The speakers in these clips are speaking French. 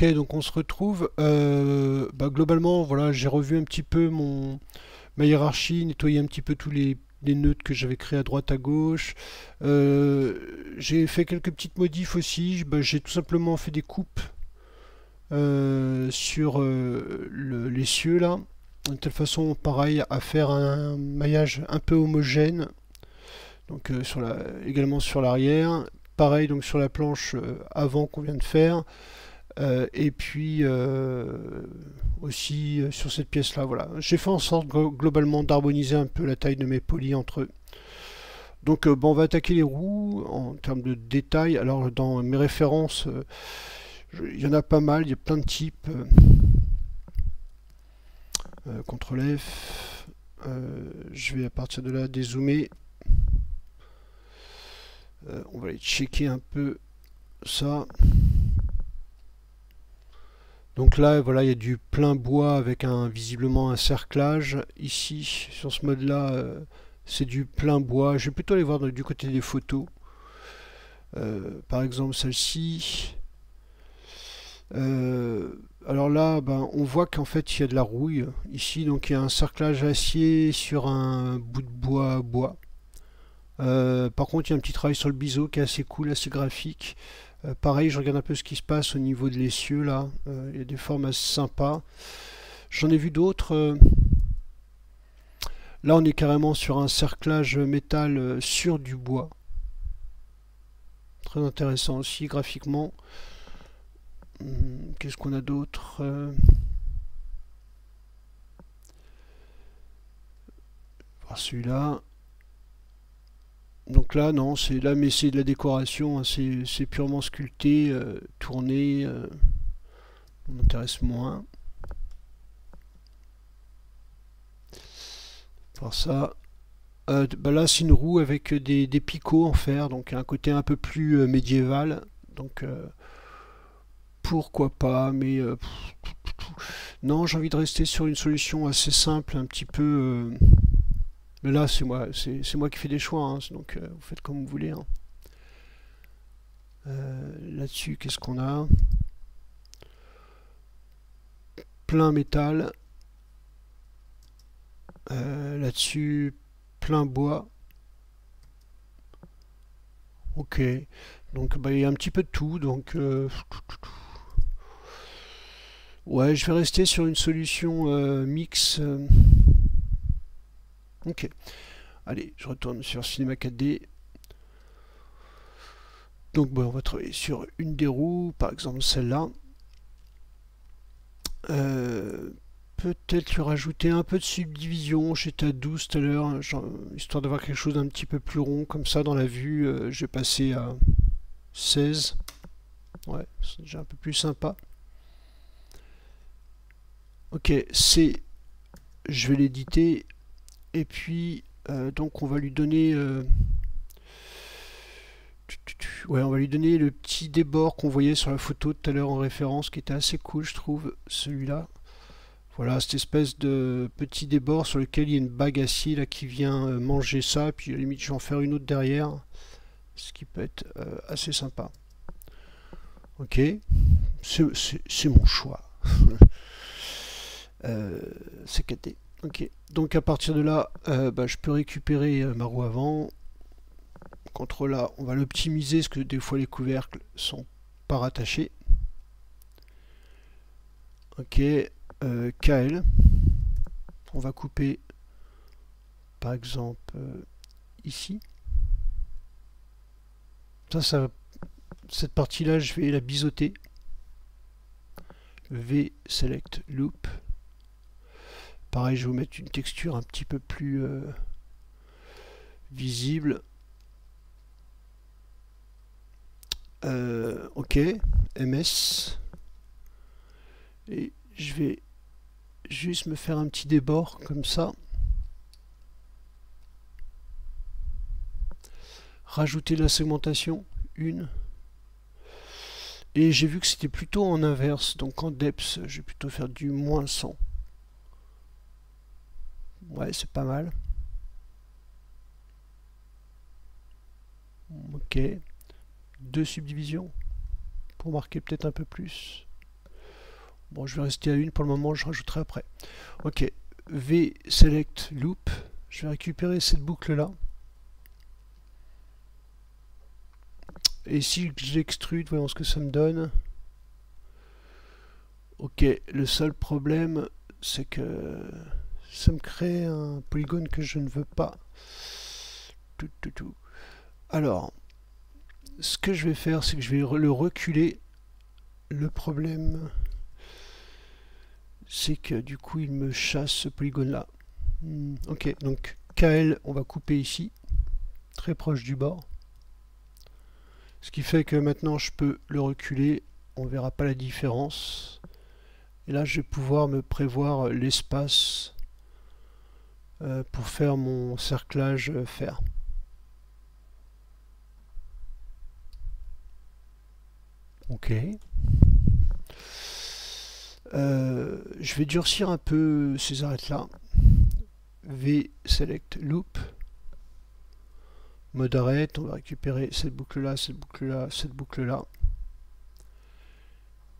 Ok, donc on se retrouve. Globalement, voilà, j'ai revu un petit peu ma hiérarchie, nettoyé un petit peu tous les nœuds que j'avais créés à droite à gauche. J'ai fait quelques petites modifs aussi. J'ai tout simplement fait des coupes sur les cieux là, de telle façon, pareil, à faire un maillage un peu homogène. Donc également sur l'arrière. Pareil donc sur la planche avant qu'on vient de faire. Et puis aussi sur cette pièce là, voilà. J'ai fait en sorte globalement d'harmoniser un peu la taille de mes polis entre eux. Donc on va attaquer les roues en termes de détails. Alors dans mes références, il y en a pas mal, il y a plein de types. CTRL F. Je vais à partir de là dézoomer. On va aller checker un peu ça. Donc là, voilà, il y a du plein bois avec visiblement un cerclage. Ici, sur ce mode-là, c'est du plein bois. Je vais plutôt aller voir du côté des photos. Par exemple, celle-ci. Alors là, on voit qu'en fait, il y a de la rouille ici. Donc il y a un cerclage acier sur un bout de bois. Par contre, il y a un petit travail sur le biseau qui est assez cool, assez graphique. Pareil, je regarde un peu ce qui se passe au niveau de l'essieu là. Il y a des formes assez sympas. J'en ai vu d'autres. Là, on est carrément sur un cerclage métal sur du bois. Très intéressant aussi graphiquement. Qu'est-ce qu'on a d'autre? Voir celui-là. Donc là, non, c'est là, mais c'est de la décoration. Hein, c'est purement sculpté, tourné. On m'intéresse moins. Voir ça. Là, c'est une roue avec des picots en fer, donc un côté un peu plus médiéval. Donc pourquoi pas, mais non, j'ai envie de rester sur une solution assez simple, un petit peu. Mais là, c'est moi qui fais des choix, hein, donc vous faites comme vous voulez. Hein. Là-dessus, qu'est-ce qu'on a? Plein métal. Là-dessus, plein bois. Ok. Donc il y a un petit peu de tout. Donc ouais, je vais rester sur une solution mix. Ok. Allez, je retourne sur Cinema 4D. Donc on va travailler sur une des roues, par exemple celle-là. Peut-être lui rajouter un peu de subdivision. J'étais à 12 tout à l'heure, histoire d'avoir quelque chose d'un petit peu plus rond, comme ça dans la vue. Je vais passer à 16. Ouais, c'est déjà un peu plus sympa. Ok, je vais l'éditer. Et puis, donc on va lui donner... ouais, on va lui donner le petit débord qu'on voyait sur la photo tout à l'heure en référence, qui était assez cool, je trouve, celui-là. Voilà, cette espèce de petit débord sur lequel il y a une bague acier là, qui vient manger ça, puis à la limite je vais en faire une autre derrière, ce qui peut être assez sympa. Ok, c'est mon choix. C'est caté. Ok, donc à partir de là, je peux récupérer ma roue avant. CTRL A, on va l'optimiser parce que des fois les couvercles sont pas rattachés. Ok, KL. On va couper par exemple ici. Cette partie-là, je vais la biseauter. V select loop. Pareil, je vais vous mettre une texture un petit peu plus visible. Ok, MS. Et je vais juste me faire un petit débord comme ça. Rajouter la segmentation, une. Et j'ai vu que c'était plutôt en inverse, donc en depth, je vais plutôt faire du moins 100. Ouais, c'est pas mal. Ok. Deux subdivisions pour marquer peut-être un peu plus. Bon, je vais rester à une pour le moment, je rajouterai après. Ok, V select loop, je vais récupérer cette boucle là. Et si je l'extrude, voyons ce que ça me donne. Ok, le seul problème, c'est que ça me crée un polygone que je ne veux pas. Alors, ce que je vais faire, c'est que je vais le reculer. Le problème, c'est que du coup, il me chasse ce polygone-là. Ok, donc KL, on va couper ici, très proche du bord. Ce qui fait que maintenant, je peux le reculer. On ne verra pas la différence. Et là, je vais pouvoir me prévoir l'espace pour faire mon cerclage fer. Ok. Je vais durcir un peu ces arêtes-là. V select loop. Mode arrête, on va récupérer cette boucle-là, cette boucle-là, cette boucle-là.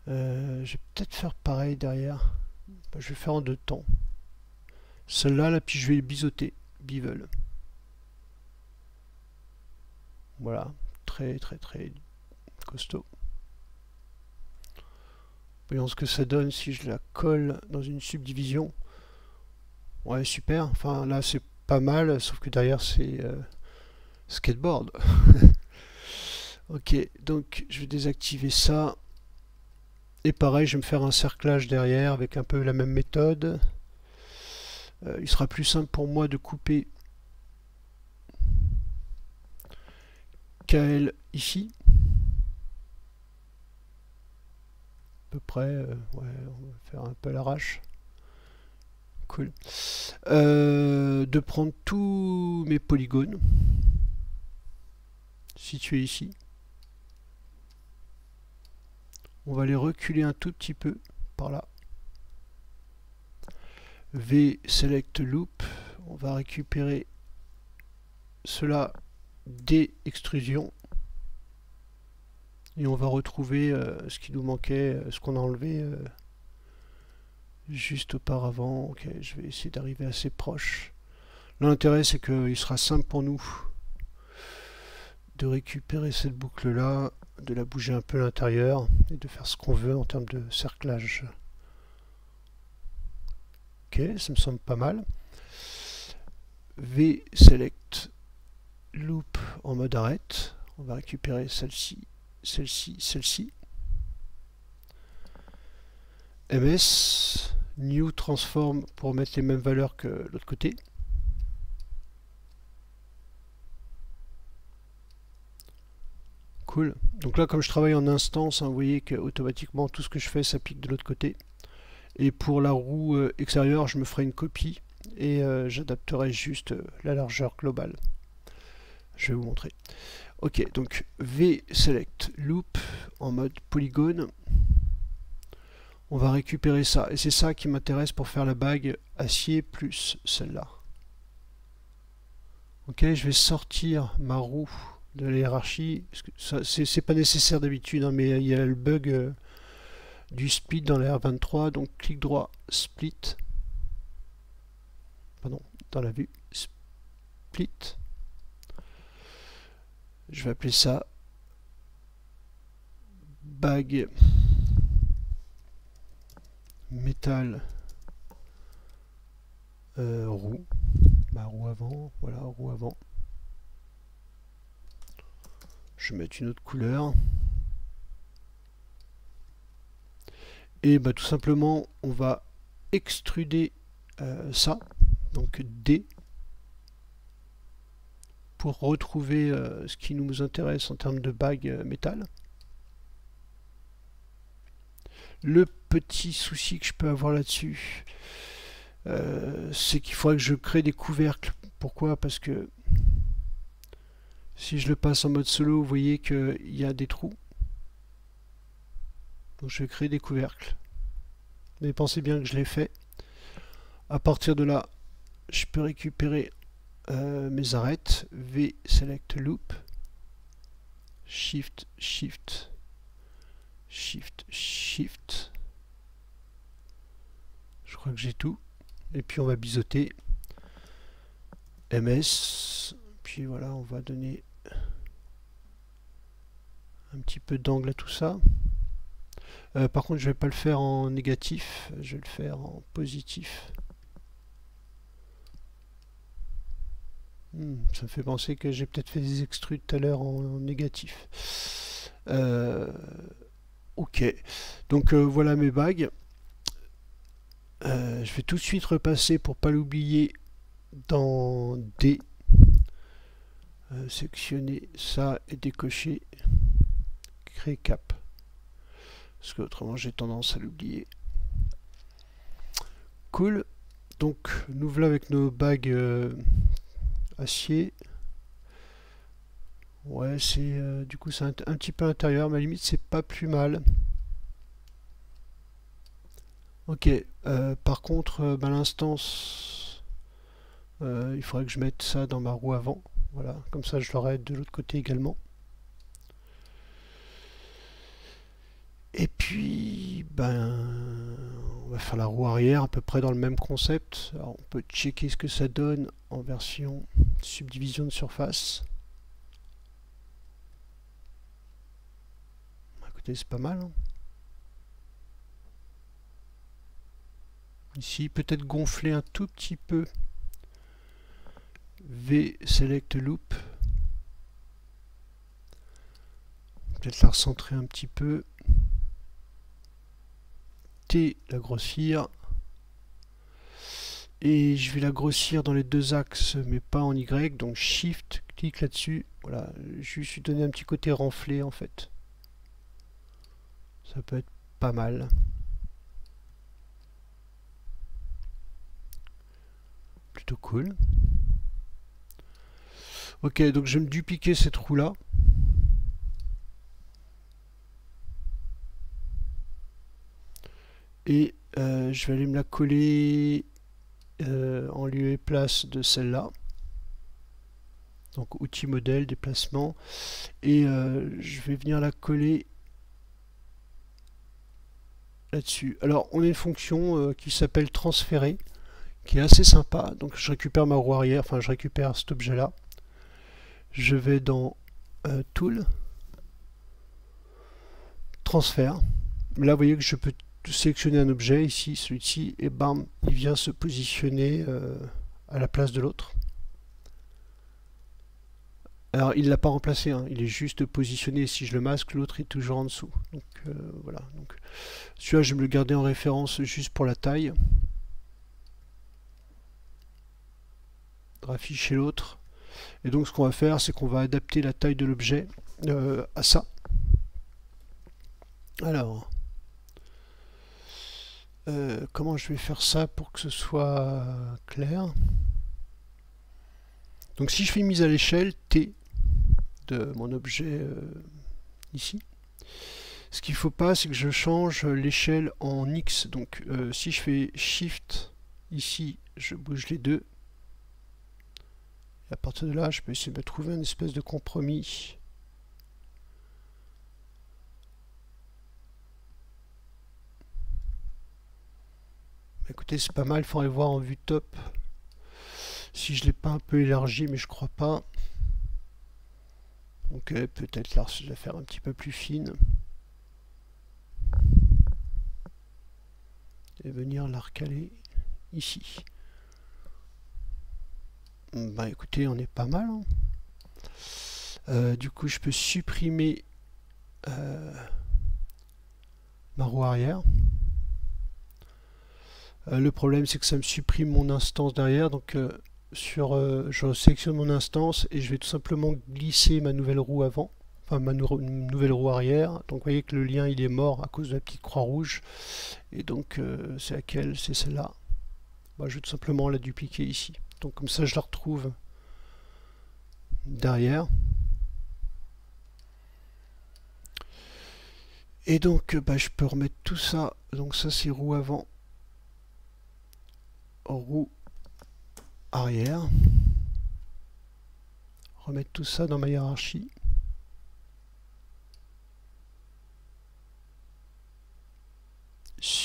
Je vais peut-être faire pareil derrière. Je vais faire en deux temps. Celle-là, là, puis je vais les biseauter. Bevel. Voilà, très costaud. Voyons ce que ça donne si je la colle dans une subdivision. Ouais, super. Enfin, là, c'est pas mal, sauf que derrière, c'est skateboard. Ok, donc je vais désactiver ça. Et pareil, je vais me faire un cerclage derrière avec un peu la même méthode. Il sera plus simple pour moi de couper KL ici. À peu près, ouais, on va faire un peu à l'arrache. Cool. De prendre tous mes polygones situés ici. On va les reculer un tout petit peu par là. V select loop, on va récupérer cela des extrusions et on va retrouver ce qui nous manquait, ce qu'on a enlevé juste auparavant. Ok, je vais essayer d'arriver assez proche. L'intérêt, c'est qu'il sera simple pour nous de récupérer cette boucle là, de la bouger un peu à l'intérieur et de faire ce qu'on veut en termes de cerclage. Ok, ça me semble pas mal. V select loop en mode arrête. On va récupérer celle-ci, celle-ci, celle-ci. MS, new transform pour mettre les mêmes valeurs que l'autre côté. Cool. Donc là, comme je travaille en instance, hein, vous voyez qu'automatiquement tout ce que je fais s'applique de l'autre côté. Et pour la roue extérieure, je me ferai une copie et j'adapterai juste la largeur globale. Je vais vous montrer. Ok, donc V select loop en mode polygone. On va récupérer ça. Et c'est ça qui m'intéresse pour faire la bague acier plus celle-là. Ok, je vais sortir ma roue de la hiérarchie. C'est pas nécessaire d'habitude, hein, mais il y a le bug du split dans la R23. Donc clic droit, split. Pardon, dans la vue, split. Je vais appeler ça bague métal roue. Ma roue avant, voilà, roue avant. Je vais mettre une autre couleur. Et bah, tout simplement, on va extruder ça, donc D, pour retrouver ce qui nous intéresse en termes de bague métal. Le petit souci que je peux avoir là-dessus, c'est qu'il faudrait que je crée des couvercles. Pourquoi? Parce que si je le passe en mode solo, vous voyez qu'il y a des trous. Donc je vais créer des couvercles. Mais pensez bien que je l'ai fait. À partir de là, je peux récupérer mes arêtes. V select loop. Shift, Shift, Shift, Shift. crois que j'ai tout. Et puis on va biseauter. MS. Puis voilà, on va donner un petit peu d'angle à tout ça. Par contre, je vais pas le faire en négatif, je vais le faire en positif. Ça me fait penser que j'ai peut-être fait des extrudes tout à l'heure en négatif. Ok, donc voilà mes bagues. Je vais tout de suite repasser pour pas l'oublier dans D. Sectionner ça et décocher. Créer cap. Parce que autrement j'ai tendance à l'oublier. Cool. Donc nous voilà avec nos bagues acier. Ouais, c'est du coup c'est un petit peu intérieur, mais à la limite c'est pas plus mal. Ok, par contre, l'instance, il faudrait que je mette ça dans ma roue avant. Voilà, comme ça je l'aurai de l'autre côté également. Et puis, on va faire la roue arrière à peu près dans le même concept. Alors, on peut checker ce que ça donne en version subdivision de surface. Écoutez, c'est pas mal. Hein. Ici, peut-être gonfler un tout petit peu. V select loop. Peut-être la recentrer un petit peu. T, la grossir. Et je vais la grossir dans les deux axes, mais pas en Y. Donc Shift, clique là-dessus. Voilà, je lui suis donné un petit côté renflé en fait. Ça peut être pas mal. Plutôt cool. Ok, donc je vais me dupliquer cette roue-là. Et je vais aller me la coller en lieu et place de celle-là. Donc outil modèle, déplacement. Et je vais venir la coller là-dessus. Alors on a une fonction qui s'appelle transférer, qui est assez sympa. Donc je récupère ma roue arrière, enfin je récupère cet objet-là. Je vais dans Tool, Transfert. Là vous voyez que je peux sélectionner un objet ici, celui-ci, et bam, il vient se positionner à la place de l'autre. Alors il ne l'a pas remplacé, hein, il est juste positionné. Si je le masque, l'autre est toujours en dessous. Donc voilà. Donc celui-là, je vais me le garder en référence juste pour la taille. Afficher l'autre. Et donc ce qu'on va faire, c'est qu'on va adapter la taille de l'objet à ça. Alors, comment je vais faire ça pour que ce soit clair? Donc si je fais une mise à l'échelle, T de mon objet ici, ce qu'il ne faut pas, c'est que je change l'échelle en X. Donc si je fais Shift ici, je bouge les deux. Et à partir de là, je peux essayer de trouver une espèce de compromis. Écoutez, c'est pas mal, il faudrait voir en vue top si je ne l'ai pas un peu élargi, mais je crois pas. Donc peut-être la faire un petit peu plus fine. Et venir la recaler ici. Bah écoutez, on est pas mal. Hein. Du coup, je peux supprimer ma roue arrière. Le problème, c'est que ça me supprime mon instance derrière. Donc je sélectionne mon instance et je vais tout simplement glisser ma nouvelle roue avant. Enfin, ma nouvelle roue arrière. Donc vous voyez que le lien il est mort à cause de la petite croix rouge. Et donc c'est laquelle? C'est celle-là. Bah, je vais tout simplement la dupliquer ici. Donc comme ça je la retrouve derrière. Et donc bah, je peux remettre tout ça. Donc ça c'est roue avant, roue arrière. Remettre tout ça dans ma hiérarchie.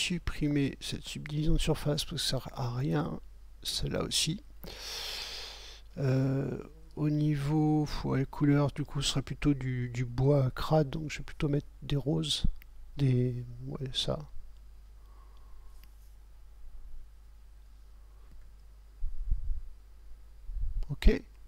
supprimer cette subdivision de surface parce que ça sert à rien. Celle-là aussi. Au niveau, les couleurs du coup ce sera plutôt du bois crade, donc je vais plutôt mettre des roses, ouais, ça. Ok.